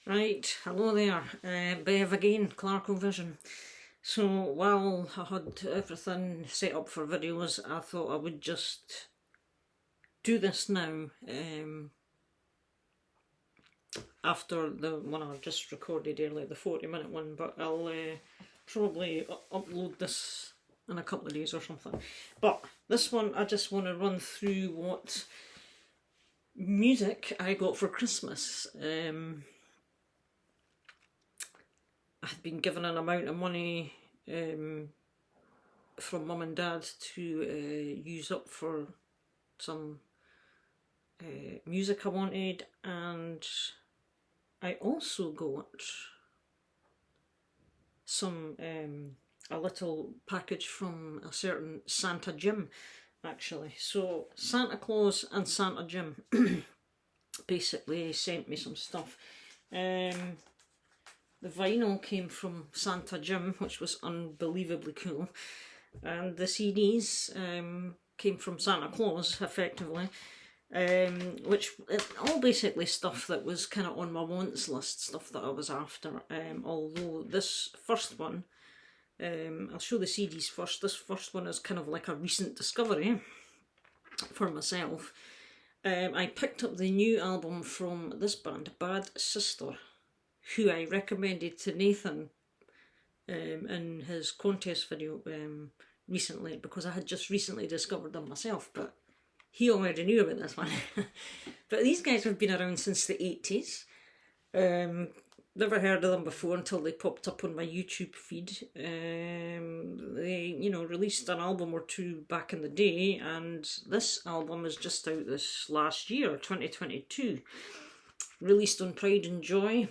Right, hello there, Bev again, Clarko Vision. So while I had everything set up for videos, I thought I would just do this now, after the one I just recorded earlier, the 40-minute one, but I'll probably upload this in a couple of days or something. But this one, I just want to run through what music I got for Christmas. I had been given an amount of money from mum and dad to use up for some music I wanted, and I also got some a little package from a certain Santa Jim, actually. So Santa Claus and Santa Jim basically sent me some stuff. The vinyl came from Santa Jim, which was unbelievably cool, and the CDs came from Santa Claus, effectively, which all basically stuff that was kind of on my wants list, stuff that I was after. Although this first one, I'll show the CDs first. This first one is kind of like a recent discovery for myself. I picked up the new album from this band, Bad Sister, who I recommended to Nathan in his contest video recently, because I had just recently discovered them myself, but he already knew about this one. But these guys have been around since the 80s. Never heard of them before until they popped up on my YouTube feed. They, released an album or two back in the day, and this album is just out this last year, 2022. Released on Pride and Joy.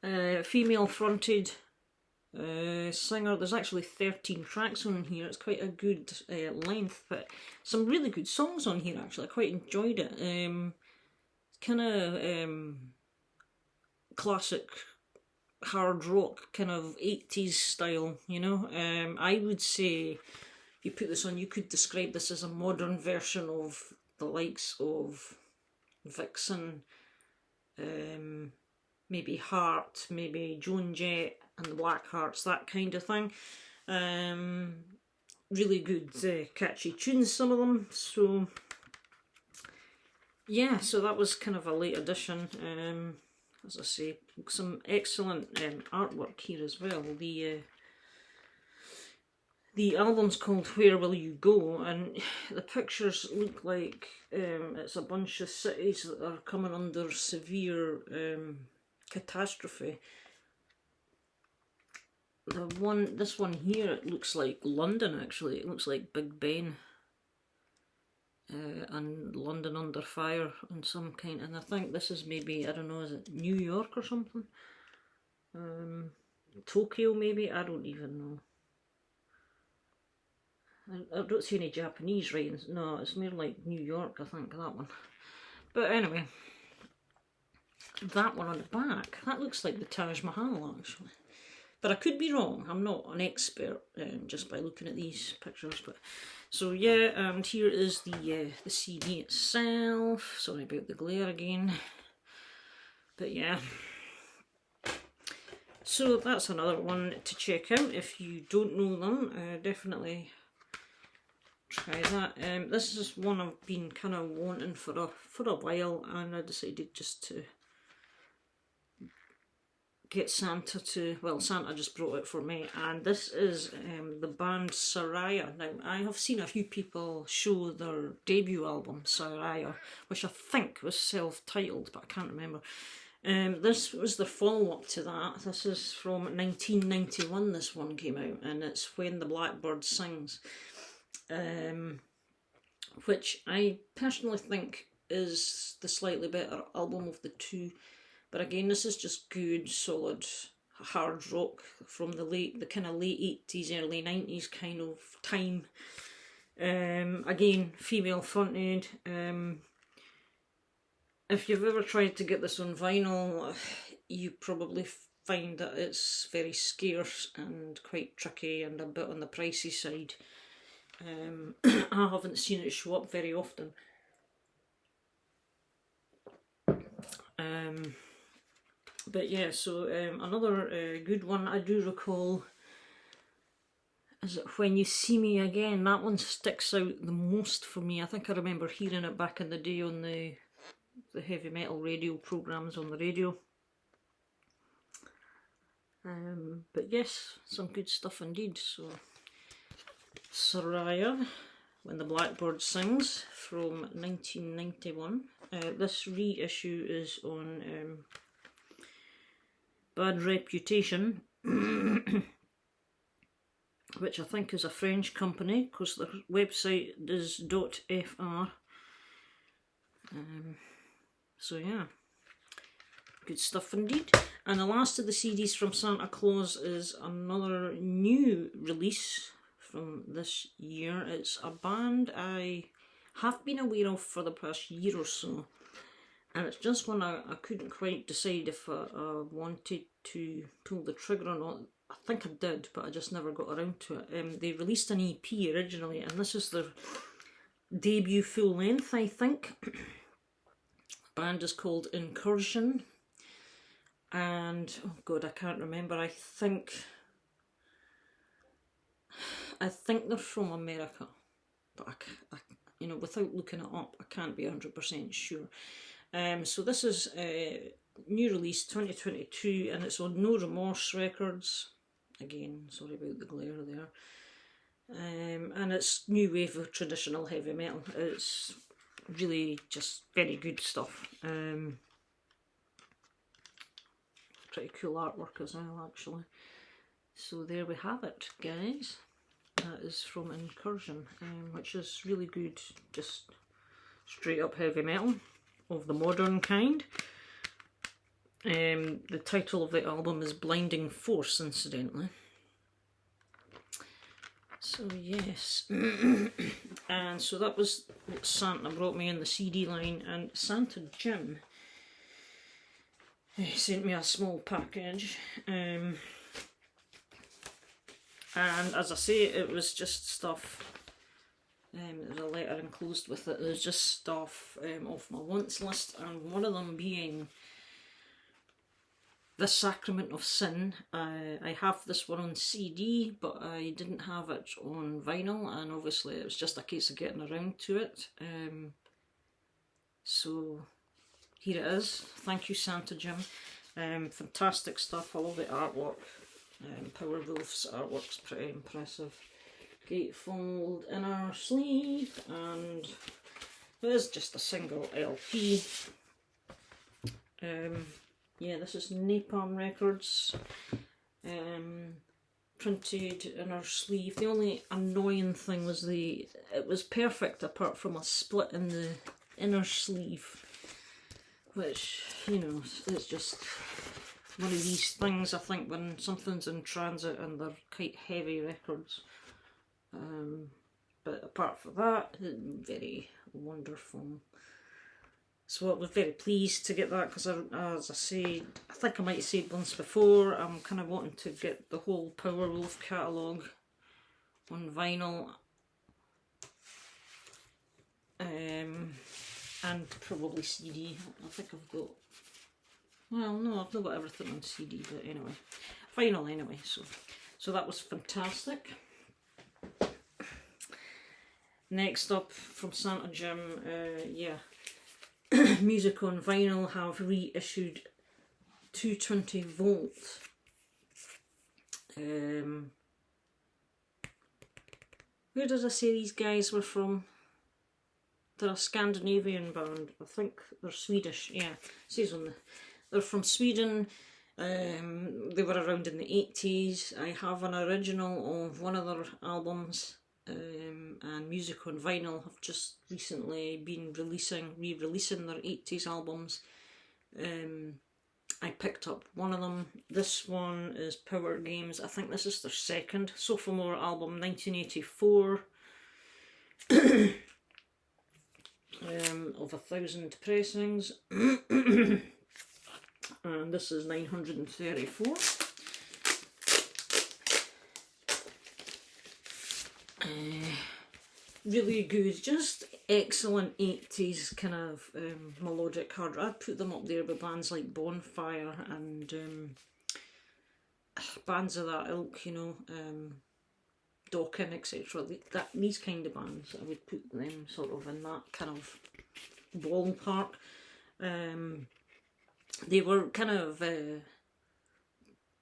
Female fronted singer. There's actually 13 tracks on here. It's quite a good length, but some really good songs on here actually. I quite enjoyed it. Kind of classic hard rock, kind of 80s style, I would say if you put this on, you could describe this as a modern version of the likes of Vixen, maybe Heart, maybe Joan Jett and the Blackhearts, that kind of thing. Really good catchy tunes, some of them. So yeah, so that was kind of a late addition. As I say, some excellent artwork here as well. The album's called Where Will You Go, and the pictures look like it's a bunch of cities that are coming under severe catastrophe. This one here, it looks like London actually. It looks like Big Ben and London under fire and some kind. And I think this is maybe, I don't know, is it New York or something? Tokyo maybe? I don't even know. I don't see any Japanese writings. No, it's more like New York, I think, that one. But anyway, that one on the back, that looks like the Taj Mahal actually. But I could be wrong. I'm not an expert just by looking at these pictures. But so yeah, and here is the CD itself. Sorry about the glare again. But yeah. So that's another one to check out if you don't know them. Definitely try that. This is one I've been kind of wanting for a while, and I decided just to get Santa to, well, Santa just brought it for me, and this is the band Soraya. Now, I have seen a few people show their debut album, Soraya, which I think was self-titled, but I can't remember. This was the follow-up to that. This is from 1991, this one came out, and it's When the Blackbird Sings, which I personally think is the slightly better album of the two. But again, this is just good, solid, hard rock from the kind of late 80s, early 90s kind of time. Again, female fronted. If you've ever tried to get this on vinyl, you probably find that it's very scarce and quite tricky and a bit on the pricey side. I haven't seen it show up very often. But yeah, so another good one I do recall is it When You See Me Again. That one sticks out the most for me. I think I remember hearing it back in the day on the heavy metal radio programmes on the radio. But yes, some good stuff indeed. So Soraya, When the Blackbird Sings from 1991. This reissue is on Bad Reputation, which I think is a French company because their website is .fr. So yeah, good stuff indeed. And the last of the CDs from Santa Claus is another new release from this year. It's a band I have been aware of for the past year or so, and it's just one I couldn't quite decide if I wanted to pull the trigger or not. I think I did, but I just never got around to it. They released an EP originally, and this is their debut full length, I think. The band is called Incursion, and oh god, I can't remember. I think they're from America, but I you know, without looking it up, I can't be 100% sure. So this is a new release 2022, and it's on No Remorse Records. Again, sorry about the glare there. And it's new wave of traditional heavy metal. It's really just very good stuff. Pretty cool artwork as well, actually. So there we have it, guys. That is from Incursion, which is really good, just straight up heavy metal of the modern kind. The title of the album is Blinding Force, incidentally. So yes, and so that was what Santa brought me in the CD line, and Santa Jim sent me a small package, and as I say, it was just stuff. There's a letter enclosed with it. There's just stuff off my wants list, and one of them being The Sacrament of Sin. I have this one on CD, but I didn't have it on vinyl, and obviously it was just a case of getting around to it. So here it is. Thank you, Santa Jim. Fantastic stuff. I love the artwork. Powerwolf's artwork's pretty impressive. Gatefold inner sleeve, and it is just a single LP. Yeah, this is Napalm Records, printed inner sleeve. The only annoying thing was it was perfect apart from a split in the inner sleeve, which, you know, it's just one of these things, I think, when something's in transit and they're quite heavy records. But apart from that, very wonderful. So I was very pleased to get that, because as I say, I think I might have said once before, I'm kind of wanting to get the whole Powerwolf catalogue on vinyl, and probably CD. I think I've got, well, no, I've not got everything on CD, but anyway, vinyl anyway. So that was fantastic. Next up from Santa Jim, yeah. Music on Vinyl have reissued 220 Volt. Where does I say these guys were from? They're a Scandinavian band. I think they're Swedish. Yeah, it says on they're from Sweden. They were around in the 80s. I have an original of one of their albums. And Music on Vinyl have just recently been re-releasing their 80s albums. I picked up one of them. This one is Power Games. I think this is their second sophomore album, 1984. Of 1,000 pressings. And this is 934. really good, just excellent 80s kind of melodic hard rock. I'd put them up there with bands like Bonfire and bands of that ilk, you know, Dokken, etc. These kind of bands, I would put them sort of in that kind of ballpark. They were kind of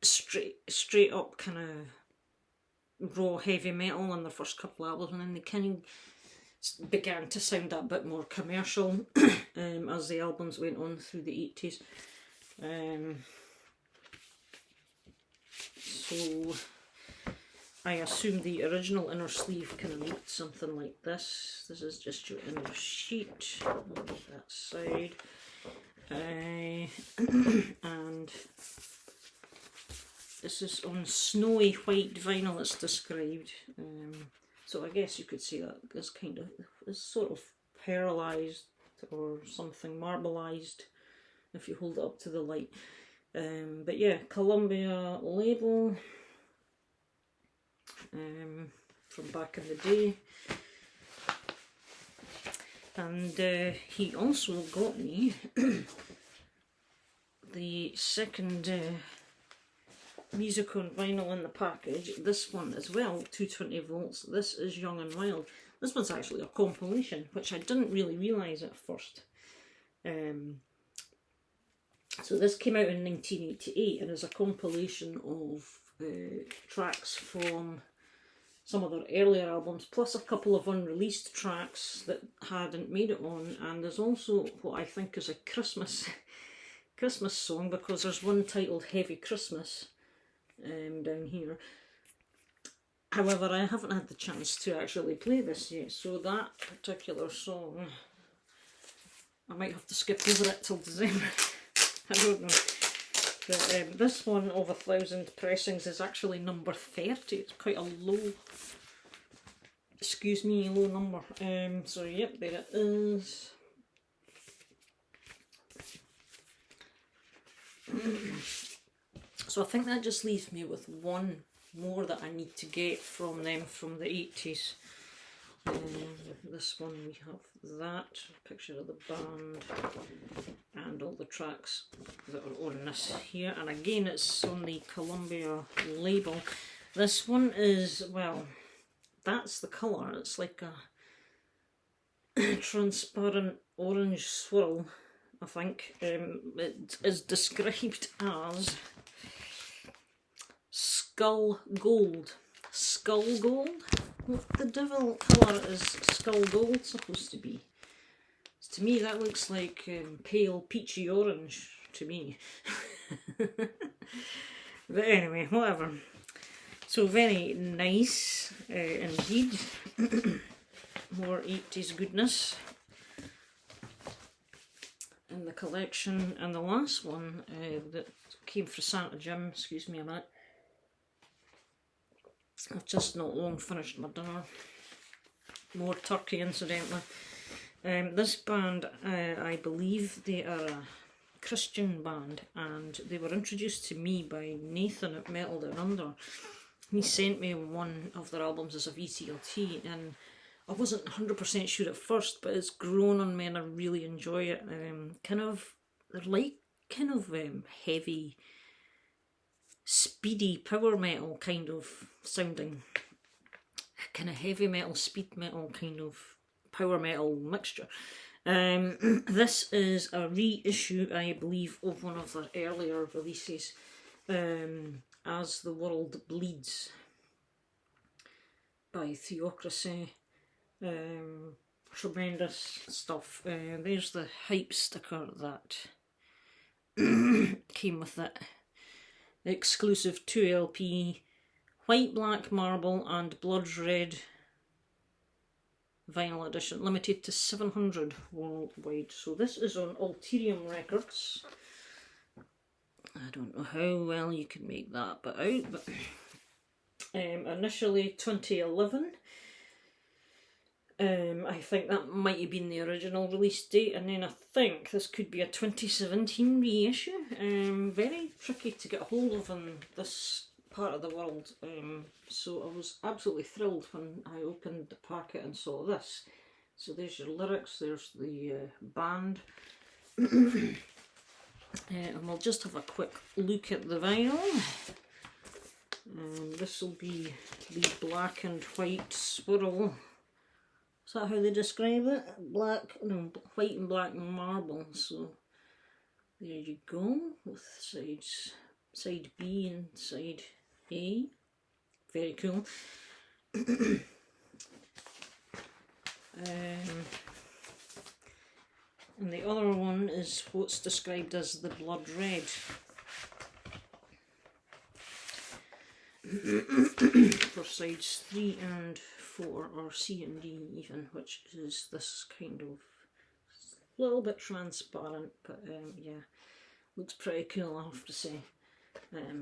straight up kind of raw heavy metal on their first couple of albums, and then they kind of began to sound a bit more commercial as the albums went on through the 80s. So I assume the original inner sleeve kind of looked something like this. This is just your inner sheet on that side. And this is on snowy white vinyl, it's described. So I guess you could say that this kind of is sort of pearlized or something, marbleized, if you hold it up to the light. But yeah, Columbia label from back in the day. And he also got me the second music on vinyl in the package. This one as well, 220 volts. This is Young and Wild. This one's actually a compilation, which I didn't really realise at first. So this came out in 1988 and is a compilation of tracks from some of their earlier albums, plus a couple of unreleased tracks that hadn't made it on. And there's also what I think is a Christmas song, because there's one titled Heavy Christmas down here. However, I haven't had the chance to actually play this yet, so that particular song, I might have to skip over it till December. I don't know. But this one of 1,000 pressings is actually number 30. It's quite a low, excuse me, low number. So yep, there it is. So I think that just leaves me with one more that I need to get from them from the 80s. This one we have that picture of the band and all the tracks that are on this here, and again it's on the Columbia label. This one is, well, that's the colour, it's like a transparent orange swirl, I think. It is described as skull gold. Skull gold? What the devil colour is skull gold supposed to be? To me that looks like pale peachy orange to me. But anyway, whatever. So very nice indeed. More 80s goodness in the collection. And the last one that came for Santa Jim, excuse me a minute. I've just not long finished my dinner. More turkey, incidentally. This band, I believe they are a Christian band, and they were introduced to me by Nathan at Metal Down Under. He sent me one of their albums as a VCLT, and I wasn't 100% sure at first, but it's grown on me and I really enjoy it. They're like kind of heavy, speedy power metal kind of sounding, kind of heavy metal, speed metal kind of power metal mixture. This is a reissue, I believe, of one of their earlier releases, As the World Bleeds by Theocracy. Tremendous stuff. There's the hype sticker that came with it. Exclusive 2LP, white, black, marble and blood red vinyl edition, limited to 700 worldwide. So this is on Ulterium Records. I don't know how well you can make that bit out, but initially 2011. I think that might have been the original release date, and then I think this could be a 2017 reissue. Very tricky to get hold of in this part of the world, so I was absolutely thrilled when I opened the packet and saw this. So there's your lyrics, there's the band, and we'll just have a quick look at the vinyl. This will be the black and white swirl. Is that how they describe it? White and black marble. So there you go, with side B and side A. Very cool. And the other one is what's described as the blood red. For sides 3 and 4, or C and D even, which is this kind of a little bit transparent, but yeah, looks pretty cool, I have to say.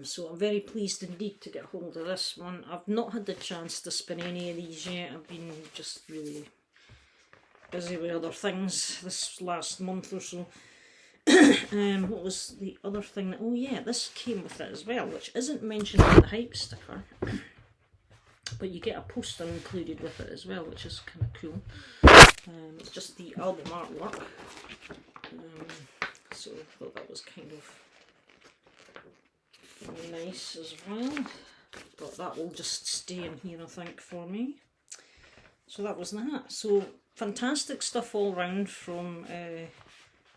So I'm very pleased indeed to get hold of this one. I've not had the chance to spin any of these yet. I've been just really busy with other things this last month or so. What was the other thing? Oh yeah, this came with it as well, which isn't mentioned in the hype sticker, but you get a poster included with it as well, which is kind of cool. It's just the album artwork, so I thought that was kind of nice as well, but that will just stay in here, I think, for me. So that was that. So fantastic stuff all round from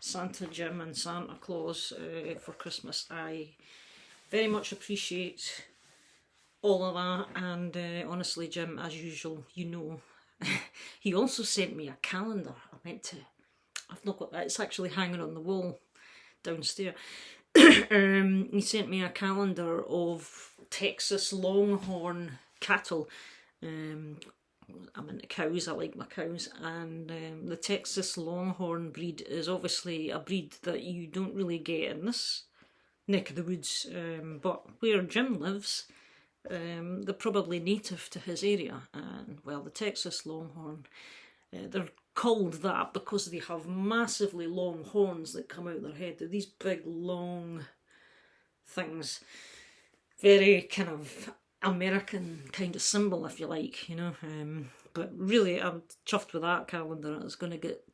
Santa Jim and Santa Claus for Christmas. I very much appreciate all of that, and honestly, Jim, as usual, you know, he also sent me a calendar. I've not got that, it's actually hanging on the wall downstairs. He sent me a calendar of Texas Longhorn cattle. I'm into cows, I like my cows, and the Texas Longhorn breed is obviously a breed that you don't really get in this neck of the woods, but where Jim lives, they're probably native to his area. And well, the Texas Longhorn, they're called that because they have massively long horns that come out their head. They're these big long things, very kind of American kind of symbol, if you like, you know. But really, I'm chuffed with that calendar. It's going to get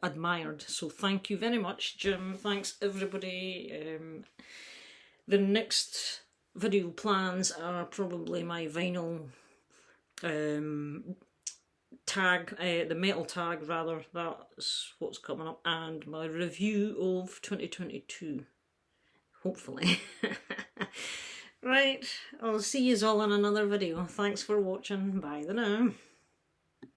admired. So thank you very much, Jim. Thanks everybody. The next video plans are probably my vinyl tag, the metal tag rather, that's what's coming up, and my review of 2022, hopefully. Right, I'll see you all in another video. Thanks for watching, bye the now.